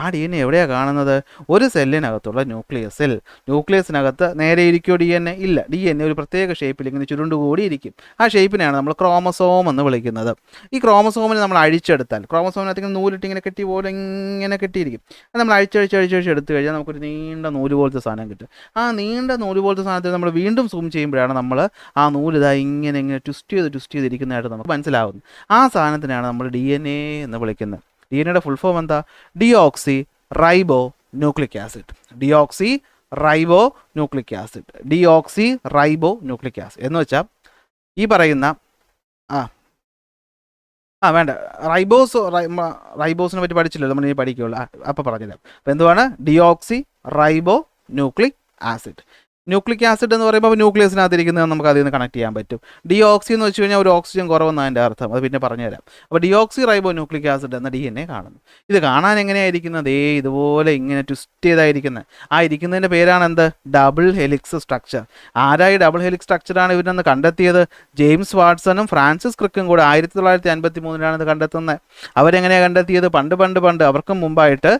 ആ D N A എവിടെയാണ് കാണുന്നത്? ഒരു സെല്ലിനകത്തുള്ള ന്യൂക്ലിയസിൽ. ന്യൂക്ലിയസിനകത്ത് നേരെ ഇരിക്കുമോ ഡി എൻ എ? ഇല്ല. ഡി എൻ എ ഒരു പ്രത്യേക ഷേപ്പിൽ ഇങ്ങനെ ചുരുണ്ടുകൂടി ഇരിക്കും. ആ ഷേപ്പിനെയാണ് നമ്മൾ ക്രോമസോം എന്ന് വിളിക്കുന്നത്. ഈ ക്രോമസോമിനെ നമ്മൾ അഴിച്ചെടുത്താൽ, ക്രോമസോമിനകത്ത് ഇങ്ങനെ നൂലിട്ട് ഇങ്ങനെ കെട്ടി പോലെ ഇങ്ങനെ കെട്ടിയിരിക്കും. അത് നമ്മൾ അഴിച്ചെടുത്ത് കഴിഞ്ഞാൽ നമുക്കൊരു നീണ്ട നൂല് പോലത്തെ സാധനം കിട്ടും. ആ നീണ്ട നൂല് പോലത്തെ സാധനത്തിൽ നമ്മൾ വീണ്ടും സൂം ചെയ്യുമ്പോഴാണ് നമ്മൾ ആ നൂല് ഇതാ ഇങ്ങനെ ട്വിസ്റ്റ് ചെയ്തിരിക്കുന്നതായിട്ട് നമുക്ക് മനസ്സിലാവുന്നത്. ആ സാധനത്തിനാണ് നമ്മൾ ഡി എൻ എ എന്ന് വിളിക്കുന്നത്. ഡി എൻ എയുടെ ഫുൾ ഫോം എന്താ? Deoxy റൈബോ nucleic acid. Deoxy റൈബോ nucleic acid. Deoxy റൈബോ nucleic acid എന്ന് വെച്ചാൽ ഈ പറയുന്ന വേണ്ട, റൈബോസിനെ പറ്റി പഠിച്ചില്ലല്ലോ, നമ്മൾ ഇനി പഠിക്കുള്ളൂ. അപ്പോൾ പറഞ്ഞുതരാം. അപ്പോൾ എന്തുവാണ് deoxy റൈബോ nucleic acid? Nucleic acid എന്ന് പറയുമ്പോൾ ന്യൂക്ലിയസിനകത്ത് ഇരിക്കുന്നത് നമുക്ക് അതിൽ നിന്ന് കണക്ട് ചെയ്യാൻ പറ്റും. ഡിയോക്സി എന്ന് വെച്ച് കഴിഞ്ഞാൽ ഒരു ഓക്സിജൻ കുറവെന്നാണ് അതിൻ്റെ അർത്ഥം. അത് പിന്നെ പറഞ്ഞുതരാം. അപ്പോൾ ഡിയോക്സി റൈബോ ന്യൂക്ലിക് ആസിഡ് എന്ന ഡി എൻ എ കാണുന്നു. ഇത് കാണാൻ എങ്ങനെയായിരിക്കുന്നത്? ഇതുപോലെ ഇങ്ങനെ ട്വിസ്റ്റ് ചെയ്തായിരിക്കുന്നത്. ആ ഇരിക്കുന്നതിൻ്റെ പേരാണ് എന്ത്? Double helix structure. ആരായി ഡബിൾ ഹെലിക്സ് സ്ട്രക്ചറാണ് ഇവരെന്ന് കണ്ടെത്തിയത്? ജെയിംസ് വാട്സണും ഫ്രാൻസിസ് ക്രിക്കും കൂടെ 1953 ഇത് കണ്ടെത്തുന്നത്. അവരെങ്ങനെയാണ് കണ്ടെത്തിയത്? പണ്ട് അവർക്കും മുമ്പായിട്ട്,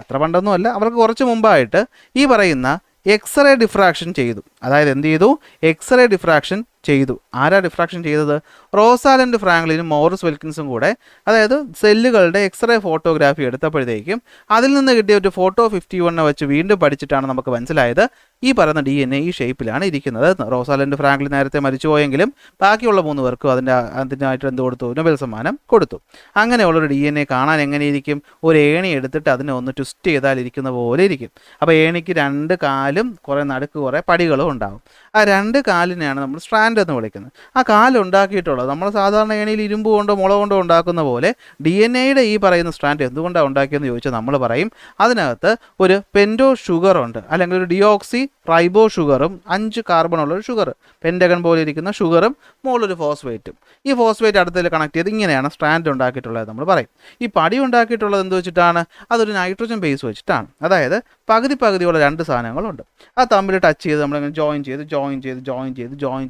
അത്ര പണ്ടൊന്നും അല്ല, അവർക്ക് കുറച്ച് മുമ്പായിട്ട് ഈ പറയുന്ന എക്സ്റേ ഡിഫ്രാക്ഷൻ ചെയ്തു. അതായത് എന്ത് ചെയ്തു? എക്സ്റേ ഡിഫ്രാക്ഷൻ ചെയ്തു. ആരാ ഡിഫ്രാക്ഷൻ ചെയ്തത്? റോസാലൻഡ് ഫ്രാങ്ക്ലിനും മോറിസ് വിൽക്കിൻസും കൂടെ. അതായത് സെല്ലുകളുടെ എക്സ്റേ ഫോട്ടോഗ്രാഫി എടുത്തപ്പോഴത്തേക്കും അതിൽ നിന്ന് കിട്ടിയ ഒരു ഫോട്ടോ 51 വെച്ച് വീണ്ടും പഠിച്ചിട്ടാണ് നമുക്ക് മനസ്സിലായത് ഈ പറയുന്ന ഡി എൻ എ ഈ ഷേപ്പിലാണ് ഇരിക്കുന്നത്. റോസാലൻഡ് ഫ്രാങ്ക്ലിൻ നേരത്തെ മരിച്ചുപോയെങ്കിലും ബാക്കിയുള്ള 3 പേർക്കും അതിനായിട്ട് എന്ത് കൊടുത്തു? നൊബേൽ സമ്മാനം കൊടുത്തു. അങ്ങനെയുള്ളൊരു ഡി എൻ എ കാണാൻ എങ്ങനെയിരിക്കും? ഒരു ഏണി എടുത്തിട്ട് അതിനെ ഒന്ന് ട്വിസ്റ്റ് ചെയ്താൽ ഇരിക്കുന്ന പോലെ ഇരിക്കും. അപ്പോൾ ഏണിക്ക് 2 കാലും നടുക്ക് കുറേ പടികളും ഉണ്ടാകും. ആ 2 കാലിനെയാണ് നമ്മൾ സ്ട്രാൻഡ് എന്ന് വിളിക്കുന്നത്. ആ കാലുണ്ടാക്കിയിട്ടുള്ളത് നമ്മൾ സാധാരണ ഏണിയിൽ ഇരുമ്പ് കൊണ്ടോ മുള കൊണ്ടോ ഉണ്ടാക്കുന്ന പോലെ ഡി എൻ എയുടെ ഈ പറയുന്ന സ്ട്രാൻഡ് എന്തുകൊണ്ടാണ് ഉണ്ടാക്കിയെന്ന് ചോദിച്ചാൽ നമ്മൾ പറയും അതിനകത്ത് ഒരു പെൻറ്റോ ഷുഗർ ഉണ്ട്, അല്ലെങ്കിൽ ഒരു ഡിയോക്സി റൈബോ ഷുഗറും 5 കാർബണുള്ളൊരു ഷുഗർ, പെൻറ്റഗൺ പോലെ ഇരിക്കുന്ന ഷുഗറും മുകളിലൊരു ഫോസ്ഫേറ്റും. ഈ ഫോസ്ഫേറ്റ് അടുത്തതിൽ കണക്ട് ചെയ്ത് ഇങ്ങനെയാണ് സ്ട്രാൻഡ് ഉണ്ടാക്കിയിട്ടുള്ളത് നമ്മൾ പറയും. ഈ പടി ഉണ്ടാക്കിയിട്ടുള്ളത് എന്ത് വെച്ചിട്ടാണ്? അതൊരു നൈട്രജൻ ബേസ് വെച്ചിട്ടാണ്. അതായത് പകുതിയുള്ള 2 സാധനങ്ങളുണ്ട്. അത് തമ്മിൽ ടച്ച് ചെയ്ത് നമ്മളിങ്ങനെ ജോയിൻ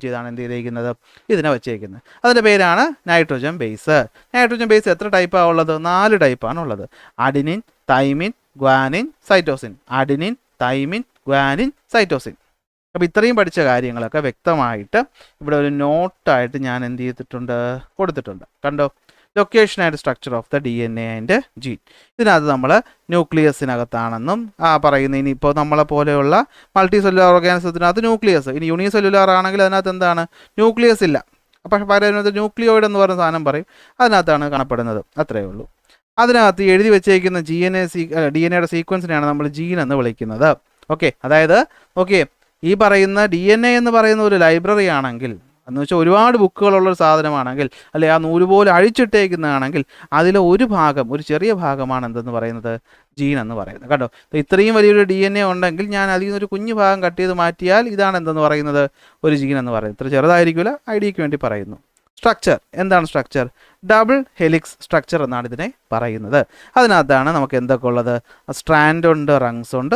ചെയ്താണ് എന്ത് ചെയ്തിരിക്കുന്നത്? ഇതിനെ വെച്ചേക്കുന്നത്. അതിൻ്റെ പേരാണ് നൈട്രജൻ ബേസ്. നൈട്രജൻ ബേസ് എത്ര ടൈപ്പാണ് ഉള്ളത്? 4 ടൈപ്പാണ് ഉള്ളത്. Adenine, thymine, guanine, cytosine. Adenine, thymine, guanine, cytosine. അപ്പോൾ ഇത്രയും പഠിച്ച കാര്യങ്ങളൊക്കെ വ്യക്തമായിട്ട് ഇവിടെ ഒരു നോട്ടായിട്ട് ഞാൻ എന്ത് ചെയ്തിട്ടുണ്ട്? കൊടുത്തിട്ടുണ്ട്. കണ്ടോ? Location and structure of the D N A and gene. ഇതിനകത്ത് നമ്മൾ ന്യൂക്ലിയസിനകത്താണെന്നും പറയുന്നത്. ഇനിയിപ്പോൾ നമ്മളെ പോലെയുള്ള മൾട്ടി സെല്ലുലാർ ഓർഗാനിസത്തിനകത്ത് ന്യൂക്ലിയസ്, ഇനി യൂണിസെല്ലുലാർ ആണെങ്കിൽ അതിനകത്ത് എന്താണ്? ന്യൂക്ലിയസ് ഇല്ല. അപ്പോൾ പറയുന്നത് ന്യൂക്ലിയോയിഡ് എന്ന് പറയുന്ന സാധനം പറയും. അതിനകത്താണ് കാണപ്പെടുന്നത്. അത്രയേ ഉള്ളൂ. അതിനകത്ത് എഴുതി വെച്ചേക്കുന്ന ഡി എൻ എയുടെ സീക്വൻസിനെയാണ് നമ്മൾ ജീൻ എന്ന് വിളിക്കുന്നത്. ഓക്കെ, അതായത് ഈ പറയുന്ന ഡി എൻ എ എന്ന് പറയുന്ന ഒരു ലൈബ്രറി ആണെങ്കിൽ, എന്ന് വെച്ചാൽ ഒരുപാട് ബുക്കുകളുള്ളൊരു സാധനമാണെങ്കിൽ, അല്ലെ ആ നൂല് പോലെ അഴിച്ചിട്ടേക്കുന്നതാണെങ്കിൽ അതിലെ ഒരു ചെറിയ ഭാഗമാണ് എന്തെന്ന് പറയുന്നത്? ജീൻ എന്ന് പറയുന്നത്. കണ്ടോ? ഇത്രയും വലിയൊരു ഡി എൻ എ ഉണ്ടെങ്കിൽ ഞാൻ അതിൽ നിന്നൊരു കുഞ്ഞു ഭാഗം കട്ട് ചെയ്ത് മാറ്റിയാൽ ഇതാണ് എന്തെന്ന് പറയുന്നത്? ഒരു ജീൻ എന്ന് പറയുന്നത്. ഇത്ര ചെറുതായിരിക്കില്ല, ഐഡിയയ്ക്ക് വേണ്ടി പറയുന്നു. സ്ട്രക്ചർ എന്താണ്? സ്ട്രക്ചർ ഡബിൾ ഹെലിക്സ് സ്ട്രക്ചർ എന്നാണ് ഇതിനെ പറയുന്നത്. അതിനകത്താണ് നമുക്ക് എന്തൊക്കെ ഉള്ളത്? സ്ട്രാൻഡ് ഉണ്ട്, റങ്സ് ഉണ്ട്.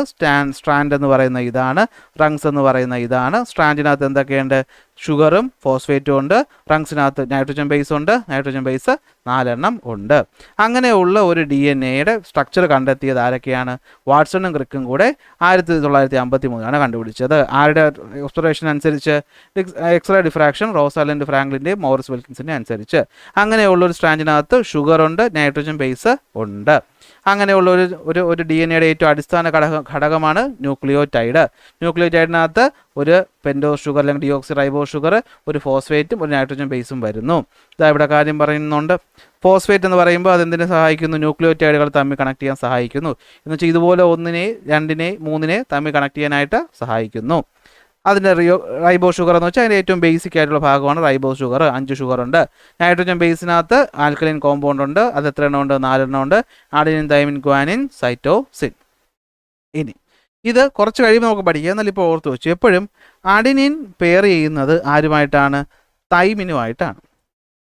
സ്ട്രാൻഡ് എന്ന് പറയുന്ന ഇതാണ്, റങ്സ് എന്ന് പറയുന്ന ഇതാണ്. സ്ട്രാൻഡിനകത്ത് എന്തൊക്കെയുണ്ട്? ഷുഗറും ഫോസ്ഫേറ്റും ഉണ്ട്. റങ്സിനകത്ത് നൈട്രജൻ ബേസ് ഉണ്ട്. നൈട്രജൻ ബേസ് 4 ഉണ്ട്. അങ്ങനെയുള്ള ഒരു ഡി എൻ എയുടെ സ്ട്രക്ചർ കണ്ടെത്തിയത് ആരൊക്കെയാണ്? വാട്സണും ക്രിക്കും കൂടെ 1953 കണ്ടുപിടിച്ചത്. ആരുടെ ഒബ്സർവേഷൻ അനുസരിച്ച്? എക്സ്റേ ഡിഫ്രാക്ഷൻ റോസാലൻഡ് ഫ്രാങ്ക്ലിൻ്റെയും മോറിസ് വിൽക്കിൻസിൻ്റെ അനുസരിച്ച്. അങ്ങനെയുള്ളൊരു സ്ട്രാൻഡിനകത്ത് ഷുഗറുണ്ട്, നൈട്രജൻ ബേസ് ഉണ്ട്. അങ്ങനെയുള്ള ഒരു ഡി എൻ എയുടെ ഏറ്റവും അടിസ്ഥാന ഘടകമാണ് ന്യൂക്ലിയോടൈഡ്. ന്യൂക്ലിയോടൈഡിനകത്ത് ഒരു പെൻറ്റോ ഷുഗർ അല്ലെങ്കിൽ ഡിയോക്സി റൈബോ ഷുഗർ, ഒരു ഫോസ്ഫേറ്റും ഒരു നൈട്രജൻ ബേസും വരുന്നു. ഇതാ ഇവിടെ കാര്യം പറയുന്നുണ്ട്. ഫോസ്ഫേറ്റ് എന്ന് പറയുമ്പോൾ അതെന്തിനെ സഹായിക്കുന്നു? ന്യൂക്ലിയോടൈഡുകൾ തമ്മിൽ കണക്ട് ചെയ്യാൻ സഹായിക്കുന്നു. എന്ന് വെച്ചാൽ ഇതുപോലെ 1, 2, 3 തമ്മിൽ കണക്ട് ചെയ്യാനായിട്ട് സഹായിക്കുന്നു. അതിൻ്റെ റൈബോ ഷുഗർ എന്ന് വെച്ചാൽ അതിൻ്റെ ഏറ്റവും ബേസിക് ആയിട്ടുള്ള ഭാഗമാണ് റൈബോ ഷുഗർ. 5 ഷുഗർ ഉണ്ട്. നൈട്രജൻ ബേസിനകത്ത് ആൽക്കലൈൻ കോമ്പൗണ്ട് ഉണ്ട്. അത് എത്ര എണ്ണം ഉണ്ട്? 4 ഉണ്ട്. Adenine, thymine, guanine, cytosine. ഇനി ഇത് കുറച്ച് കഴിയുമ്പോൾ നമുക്ക് പഠിക്കാം. എന്നാൽ ഇപ്പോൾ ഓർത്ത് വെച്ചു, എപ്പോഴും അഡിനിൻ പെയർ ചെയ്യുന്നത് ആരുമായിട്ടാണ്? തൈമിനുമായിട്ടാണ്.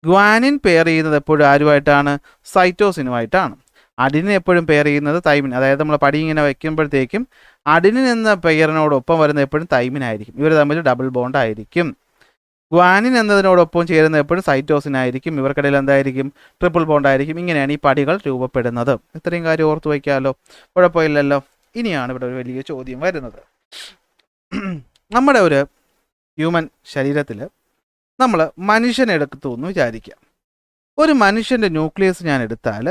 ഗ്വാനിൻ പെയർ ചെയ്യുന്നത് എപ്പോഴും ആരുമായിട്ടാണ്? സൈറ്റോസിനുമായിട്ടാണ്. അഡിനിൻ എപ്പോഴും പെയർ ചെയ്യുന്നത് തൈമിൻ. അതായത് നമ്മൾ പടി ഇങ്ങനെ വയ്ക്കുമ്പോഴത്തേക്കും അഡിനിൻ എന്ന പെയറിനോടൊപ്പം വരുന്ന എപ്പോഴും തൈമിനായിരിക്കും. ഇവർ തമ്മിൽ ഡബിൾ ബോണ്ട് ആയിരിക്കും. ഗ്വാനിൻ എന്നതിനോടൊപ്പം ചേരുന്ന എപ്പോഴും സൈറ്റോസിൻ ആയിരിക്കും. ഇവർക്കിടയിൽ എന്തായിരിക്കും? ട്രിപ്പിൾ ബോണ്ട് ആയിരിക്കും. ഇങ്ങനെയാണ് ഈ പടികൾ രൂപപ്പെടുന്നത്. ഇത്രയും കാര്യം ഓർത്ത് വയ്ക്കാമല്ലോ, കുഴപ്പമില്ലല്ലോ. ഇനിയാണ് ഇവിടെ ഒരു വലിയ ചോദ്യം വരുന്നത്. നമ്മുടെ ഒരു ഹ്യൂമൻ ശരീരത്തിൽ നമ്മൾ മനുഷ്യനെടുത്തു എന്ന് വിചാരിക്കാം. ഒരു മനുഷ്യൻ്റെ ന്യൂക്ലിയസ് ഞാൻ എടുത്താൽ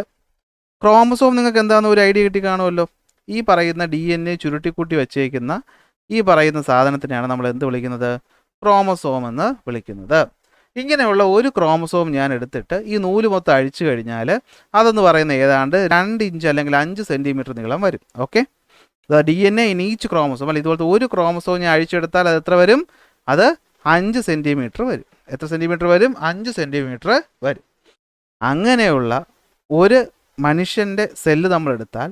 ക്രോമസോം നിങ്ങൾക്ക് എന്താണെന്ന് ഒരു ഐഡിയ കിട്ടി കാണുമല്ലോ. ഈ പറയുന്ന DNA ചുരുട്ടിക്കൂട്ടി വെച്ചേക്കുന്ന ഈ പറയുന്ന സാധനത്തിനെയാണ് നമ്മൾ എന്ത് വിളിക്കുന്നത്? ക്രോമസോം എന്ന് വിളിക്കുന്നത്. ഇങ്ങനെയുള്ള ഒരു ക്രോമസോം ഞാൻ എടുത്തിട്ട് ഈ നൂല് മൊത്തം അഴിച്ചു കഴിഞ്ഞാൽ അതെന്ന് പറയുന്ന ഏതാണ്ട് 2 ഇഞ്ച് അല്ലെങ്കിൽ 5 സെൻറ്റിമീറ്റർ നീളം വരും. Okay, DNA in each chromosome. അല്ല, ഇതുപോലത്തെ ഒരു ക്രോമസോം ഞാൻ അഴിച്ചെടുത്താൽ അത് എത്ര വരും? അത് 5 സെൻറ്റിമീറ്റർ വരും. എത്ര സെൻറ്റിമീറ്റർ വരും? 5 സെൻറ്റിമീറ്റർ വരും. അങ്ങനെയുള്ള ഒരു മനുഷ്യൻ്റെ സെല്ല് നമ്മളെടുത്താൽ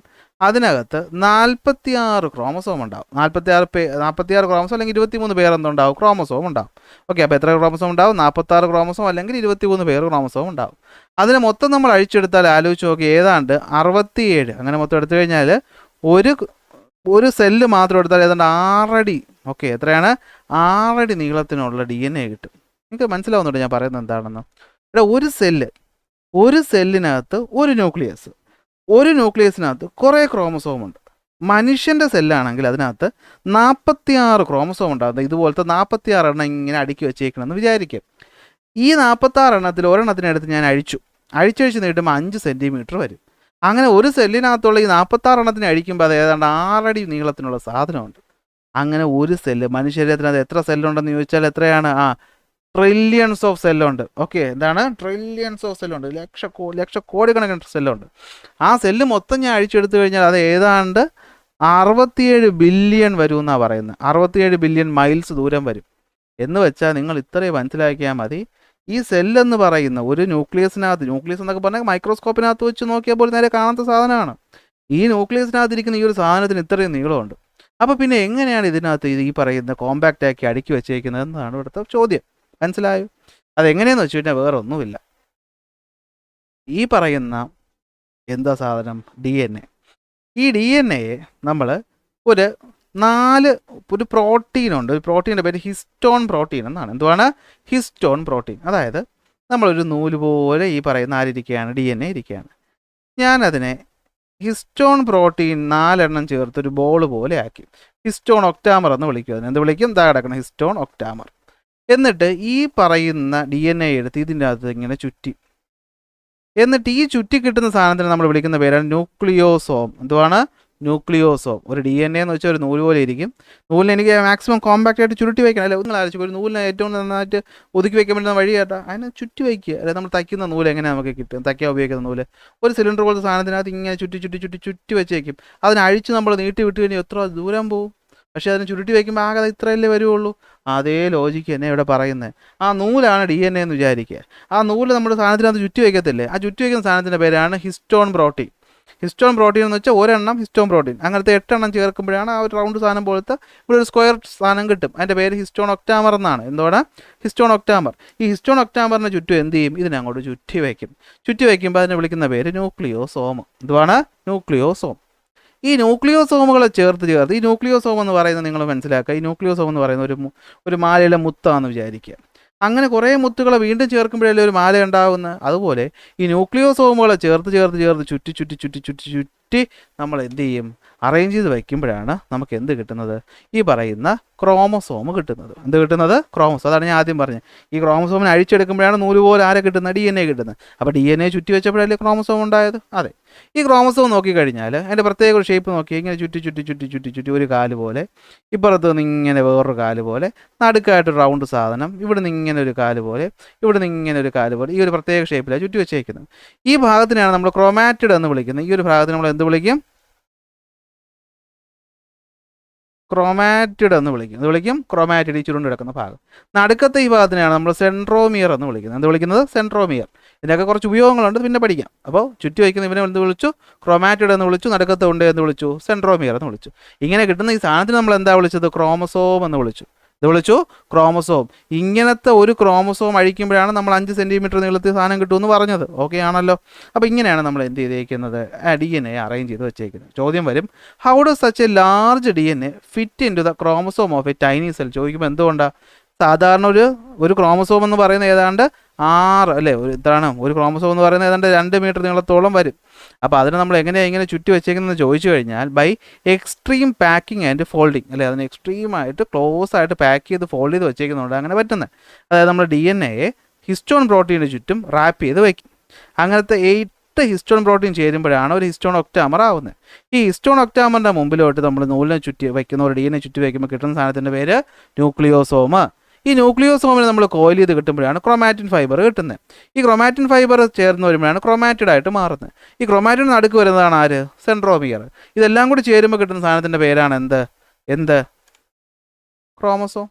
അതിനകത്ത് 46 ക്രോമസോം ഉണ്ടാവും. 46 ക്രോമസോം അല്ലെങ്കിൽ 23 പേർ എന്തുണ്ടാവും? ക്രോമസോം ഉണ്ടാവും. ഓക്കെ, അപ്പോൾ എത്ര ക്രോമസോം ഉണ്ടാവും? 46 ക്രോമസോം അല്ലെങ്കിൽ 23 പേർ ക്രോമസോം ഉണ്ടാവും. അതിനെ മൊത്തം നമ്മൾ അഴിച്ചെടുത്താൽ ആലോചിച്ച് നോക്കി, ഏതാണ്ട് 67. അങ്ങനെ മൊത്തം എടുത്തു കഴിഞ്ഞാൽ ഒരു സെല്ല് മാത്രം എടുത്താൽ ഏതാണ്ട് 6 അടി. ഓക്കെ, എത്രയാണ്? 6 അടി നീളത്തിനുള്ള DNA കിട്ടും. നിങ്ങൾക്ക് മനസ്സിലാവുന്നുണ്ട് ഞാൻ പറയുന്നത് എന്താണെന്ന്? ഇവിടെ ഒരു സെല്ലിനകത്ത് ഒരു ന്യൂക്ലിയസിനകത്ത് കുറേ ക്രോമസോം ഉണ്ട്. മനുഷ്യൻ്റെ സെല്ലാണെങ്കിൽ അതിനകത്ത് 46 ക്രോമസോം ഉണ്ടാകുന്നത്. ഇതുപോലത്തെ 46 എണ്ണം ഇങ്ങനെ അടുക്കി വെച്ചേക്കണമെന്ന് വിചാരിക്കും. ഈ 46 എണ്ണത്തിൽ ഒരെണ്ണത്തിനടുത്ത് ഞാൻ അഴിച്ചഴിച്ച് നീട്ടുമ്പോൾ 5 സെൻറ്റിമീറ്റർ വരും. അങ്ങനെ ഒരു സെല്ലിനകത്തുള്ള ഈ 46 എണ്ണത്തിന് അഴിക്കുമ്പോൾ അത് ഏതാണ്ട് 6 അടി നീളത്തിനുള്ള സാധനമുണ്ട്. അങ്ങനെ ഒരു സെല്ല്, മനുഷ്യശരീരത്തിനകത്ത് എത്ര സെല്ലുണ്ടെന്ന് ചോദിച്ചാൽ എത്രയാണ്? ട്രില്യൺസ് ഓഫ് സെല്ലുണ്ട്. ഓക്കെ, എന്താണ്? ട്രില്യൺസ് ഓഫ് സെല്ലുണ്ട്. ലക്ഷക്കോടിക്കണക്കിന് സെല്ലുണ്ട്. ആ സെല്ല് മൊത്തം ഞാൻ അഴിച്ചെടുത്തു കഴിഞ്ഞാൽ അത് ഏതാണ്ട് 67 ബില്യൺ വരും എന്നാണ് പറയുന്നത്. 67 ബില്യൺ മൈൽസ് ദൂരം വരും. എന്ന് വെച്ചാൽ നിങ്ങൾ ഇത്രയും മനസ്സിലാക്കിയാൽ മതി. ഈ സെല്ലെന്ന് പറയുന്ന ഒരു ന്യൂക്ലിയസ് എന്നൊക്കെ പറഞ്ഞാൽ മൈക്രോസ്കോപ്പിനകത്ത് വെച്ച് നോക്കിയാൽ പോലും നേരെ കാണാത്ത സാധനമാണ്. ഈ ന്യൂക്ലിയസിനകത്തിരിക്കുന്ന ഈ ഒരു സാധനത്തിന് ഇത്രയും നീളമുണ്ട്. അപ്പോൾ പിന്നെ എങ്ങനെയാണ് ഇതിനകത്ത് ഈ പറയുന്ന കോമ്പാക്റ്റ് ആക്കി അടുക്കി വെച്ചേക്കുന്നത് എന്നാണ് ഇവിടുത്തെ ചോദ്യം. മനസ്സിലായോ? അതെങ്ങനെയെന്ന് വെച്ച് കഴിഞ്ഞാൽ വേറെ ഒന്നുമില്ല. ഈ പറയുന്ന എന്താ സാധനം? DNA. ഈ DNA നമ്മൾ ഒരു പ്രോട്ടീനുണ്ട്. ഒരു പ്രോട്ടീൻ്റെ പേര് ഹിസ്റ്റോൺ പ്രോട്ടീൻ എന്നാണ്. എന്തുവാണ്? Histone protein. അതായത് നമ്മളൊരു നൂല് പോലെ ഈ പറയുന്ന ആരിയ്ക്കുകയാണ്? DNA ഇരിക്കുകയാണ്. ഞാനതിനെ ഹിസ്റ്റോൺ പ്രോട്ടീൻ 4 എണ്ണം ചേർത്ത് ഒരു ബോൾ പോലെ ആക്കി ഹിസ്റ്റോൺ ഒക്ടാമർ എന്ന് വിളിക്കും. അതിന് എന്ത് വിളിക്കും? ദാ കിടക്കണം, ഹിസ്റ്റോൺ ഒക്ടാമർ. എന്നിട്ട് ഈ പറയുന്ന DNA എടുത്ത് ഇതിൻ്റെ അകത്ത് ഇങ്ങനെ ചുറ്റി, എന്നിട്ട് ഈ ചുറ്റി കിട്ടുന്ന സാധനത്തിന് നമ്മൾ വിളിക്കുന്ന പേരാണ് ന്യൂക്ലിയോസോം. എന്തുവാണ്? ന്യൂക്ലിയോസോം. ഒരു DNA എന്ന് വെച്ചാൽ ഒരു നൂല് പോലെ ഇരിക്കും. നൂലിന് എനിക്ക് മാക്സിമം കോമ്പാക്റ്റ് ആയിട്ട് ചുരുട്ടി വയ്ക്കണം. അല്ലെ, നിങ്ങൾ ആലോചിക്കും ഒരു നൂലിനെ ഏറ്റവും നന്നായിട്ട് ഒതുക്കി വയ്ക്കാൻ പറ്റുന്ന വഴി കേട്ടാ അതിനെ ചുറ്റി വയ്ക്കുക. അല്ലെ, നമ്മൾ തയ്ക്കുന്ന നൂല് എങ്ങനെ നമുക്ക് കിട്ടും? തയ്ക്കാൻ ഉപയോഗിക്കുന്ന നൂല് ഒരു സിലിണ്ടർ പോലത്തെ സാധനത്തിനകത്ത് ഇങ്ങനെ ചുറ്റി വെച്ചേക്കും. അതിനെ അഴിച്ച് നമ്മൾ നീട്ടി വിട്ട് കഴിഞ്ഞാൽ എത്ര ദൂരം പോകും? പക്ഷേ അതിന് ചുരുട്ടി വയ്ക്കുമ്പോൾ ആകെ ഇത്രയല്ലേ വരുള്ളൂ. അതേ ലോജിക്ക് തന്നെ ഇവിടെ പറയുന്നത്. ആ നൂലാണ് DNA എന്ന് വിചാരിക്കുക. ആ നൂല് നമ്മുടെ സാധനത്തിനകത്ത് ചുറ്റി വയ്ക്കത്തില്ലേ? ആ ചുറ്റി വയ്ക്കുന്ന സാധനത്തിൻ്റെ പേരാണ് ഹിസ്റ്റോൺ പ്രോട്ടീൻ. ഹിസ്റ്റോൺ പ്രോട്ടീൻ എന്ന് വെച്ചാൽ ഒരെണ്ണം ഹിസ്റ്റോൺ പ്രോട്ടീൻ. അങ്ങനത്തെ 8 എണ്ണം ചേർക്കുമ്പോഴാണ് ആ ഒരു റൗണ്ട് സാധനം പോലത്തെ ഇവിടെ ഒരു സ്ക്വയർ സാധനം കിട്ടും. അതിൻ്റെ പേര് ഹിസ്റ്റോൺ ഒക്ടാമർ എന്നാണ്. എന്താണ്? ഹിസ്റ്റോൺ ഒക്ടാമർ. ഈ ഹിസ്റ്റോൺ ഒക്ടാമറിന് ചുറ്റും എന്ത് ചെയ്യും? ഇതിനെ അങ്ങോട്ട് ചുറ്റി വയ്ക്കുമ്പോൾ അതിനെ വിളിക്കുന്ന പേര് ന്യൂക്ലിയോസോം. എന്തുവാണ്? ന്യൂക്ലിയോസോം. ഈ ന്യൂക്ലിയോസോമുകളെ ചേർത്ത് ഈ ന്യൂക്ലിയോസോം എന്ന് പറയുന്നത് നിങ്ങൾ മനസ്സിലാക്കുക. ഈ ന്യൂക്ലിയോസോം എന്ന് പറയുന്ന ഒരു മാലയിലെ മുത്താണെന്ന് വിചാരിക്കുക. അങ്ങനെ കുറേ മുത്തുകളെ വീണ്ടും ചേർക്കുമ്പോഴല്ലേ ഒരു മാല ഉണ്ടാകുന്നത്. അതുപോലെ ഈ ന്യൂക്ലിയോസോമുകളെ ചേർത്ത് ചുറ്റി നമ്മൾ എന്ത് ചെയ്യും? അറേഞ്ച് ചെയ്ത് വയ്ക്കുമ്പോഴാണ് നമുക്ക് എന്ത് കിട്ടുന്നത്? ഈ പറയുന്ന ക്രോമസോം കിട്ടുന്നത്. എന്ത് കിട്ടുന്നത്? ക്രോമസോം. അതാണ് ഞാൻ ആദ്യം പറഞ്ഞത്. ഈ ക്രോമസോമിനെ അഴിച്ചെടുക്കുമ്പോഴാണ് നൂല് പോലെ ആരെ കിട്ടുന്നത്? DNA കിട്ടുന്നത്. അപ്പോൾ DNA ചുറ്റി വെച്ചപ്പോഴല്ലേ ക്രോമസോം ഉണ്ടായത്? അതെ. ഈ ക്രോമസോം നോക്കിക്കഴിഞ്ഞാൽ അതിൻ്റെ പ്രത്യേക ഒരു ഷേപ്പ് നോക്കി ഇങ്ങനെ ചുറ്റി ഒരു കാല് പോലെ, ഇപ്പുറത്ത് നിന്ന് ഇങ്ങനെ വേറൊരു കാല് പോലെ, നടുക്കായിട്ടൊരു റൗണ്ട് സാധനം, ഇവിടെ നിന്ന് ഇങ്ങനെ ഒരു കാല് പോലെ, ഇവിടെ നിന്ന് ഇങ്ങനെ ഒരു കാല് പോലെ, ഈ ഒരു പ്രത്യേക ഷേപ്പിലാണ് ചുറ്റി വെച്ചേക്കുന്നത്. ഈ ഭാഗത്തിനാണ് നമ്മൾ ക്രോമാറ്റിഡ് എന്ന് വിളിക്കുന്നത്. ഈ ഒരു ഭാഗത്തിന് നമ്മൾ എന്ത് വിളിക്കും? ക്രോമാറ്റിഡ് എന്ന് വിളിക്കും. ക്രോമാറ്റിഡ്, ഈ ചുരുണ്ട് കിടക്കുന്ന ഭാഗം. നടുക്കത്തെ ഈ ഭാഗത്തിനെയാണ് നമ്മൾ സെൻട്രോമിയർ എന്ന് വിളിക്കുന്നത്. എന്ത് വിളിക്കുന്നത്? സെൻട്രോമിയർ. ഇതിനൊക്കെ കുറച്ച് ഉപയോഗങ്ങളുണ്ട്, പിന്നെ പഠിക്കാം. അപ്പോൾ ചുറ്റി വയ്ക്കുന്ന ഇവനെ എന്ത് വിളിച്ചു? ക്രോമാറ്റിഡ് എന്ന് വിളിച്ചു. നടുക്കത്തെ ഉണ്ട് എന്ന് വിളിച്ചു? സെൻട്രോമിയർ എന്ന് വിളിച്ചു. ഇങ്ങനെ കിട്ടുന്ന ഈ സാധനത്തിന് നമ്മൾ എന്താ വിളിച്ചത്? ക്രോമസോം എന്ന് വിളിച്ചു. ഇത് വിളിച്ചു ക്രോമസോം. ഇങ്ങനത്തെ ഒരു ക്രോമസോം അഴിക്കുമ്പോഴാണ് നമ്മൾ 5 സെൻറ്റിമീറ്റർ നീളത്തിൽ സാധനം കിട്ടുമെന്ന് പറഞ്ഞത്. ഓക്കെ ആണല്ലോ? അപ്പോൾ ഇങ്ങനെയാണ് നമ്മൾ എന്ത് ചെയ്തേക്കുന്നത്? DNA അറേഞ്ച് ചെയ്ത് വെച്ചേക്കുന്നത്. ചോദ്യം വരും, how does such a large DNA fit into the chromosome of a tiny cell? ചോദിക്കുമ്പോൾ എന്തുകൊണ്ടാണ്? സാധാരണ ഒരു ക്രോമസോം എന്ന് പറയുന്നത് ഏതാണ്ട് 6 അല്ലേ, ഒരു ക്രോമസോം എന്ന് പറയുന്നത് ഏതാണ്ട് 2 മീറ്റർ നീളത്തോളം വരും. അപ്പോൾ അതിന് നമ്മൾ എങ്ങനെയാണ് ഇങ്ങനെ ചുറ്റി വെച്ചേക്കുന്നതെന്ന് ചോദിച്ചു കഴിഞ്ഞാൽ by extreme packing and folding അല്ലേ, അതിന് എക്സ്ട്രീമായിട്ട് ക്ലോസ് ആയിട്ട് പാക്ക് ചെയ്ത് ഫോൾഡ് ചെയ്ത് വെച്ചേക്കുന്നുണ്ട് അങ്ങനെ പറ്റുന്നത്. അതായത് നമ്മൾ DNA ഹിസ്റ്റോൺ പ്രോട്ടീന് ചുറ്റും റാപ്പ് ചെയ്ത് വയ്ക്കും. അങ്ങനത്തെ 8 ഹിസ്റ്റോൺ പ്രോട്ടീൻ ചേരുമ്പോഴാണ് ഒരു ഹിസ്റ്റോൺ ഒക്ടാമർ ആവുന്നത്. ഈ ഹിസ്റ്റോൺ ഒക്ടാമറിൻ്റെ മുമ്പിലോട്ട് നമ്മൾ നൂലിനെ ചുറ്റി വയ്ക്കുന്ന ഒരു DNA ചുറ്റി വയ്ക്കുമ്പോൾ കിട്ടുന്ന സാധനത്തിൻ്റെ പേര് ന്യൂക്ലിയോസോം. ഈ ന്യൂക്ലിയോസോമിനെ നമ്മൾ കോയിൽ ചെയ്ത് കിട്ടുമ്പോഴാണ് ക്രോമാറ്റിൻ ഫൈബർ കിട്ടുന്നത്. ഈ ക്രോമാറ്റിൻ ഫൈബർ ചേർന്ന് വരുമ്പോഴാണ് ക്രോമാറ്റിഡ് ആയിട്ട് മാറുന്നത്. ഈ ക്രോമാറ്റിൻ നടുക്ക് വരുന്നതാണ് ആര്? സെൻട്രോമിയർ. ഇതെല്ലാം കൂടി ചേരുമ്പോൾ കിട്ടുന്ന സാധനത്തിൻ്റെ പേരാണ് എന്ത്? ക്രോമസോം.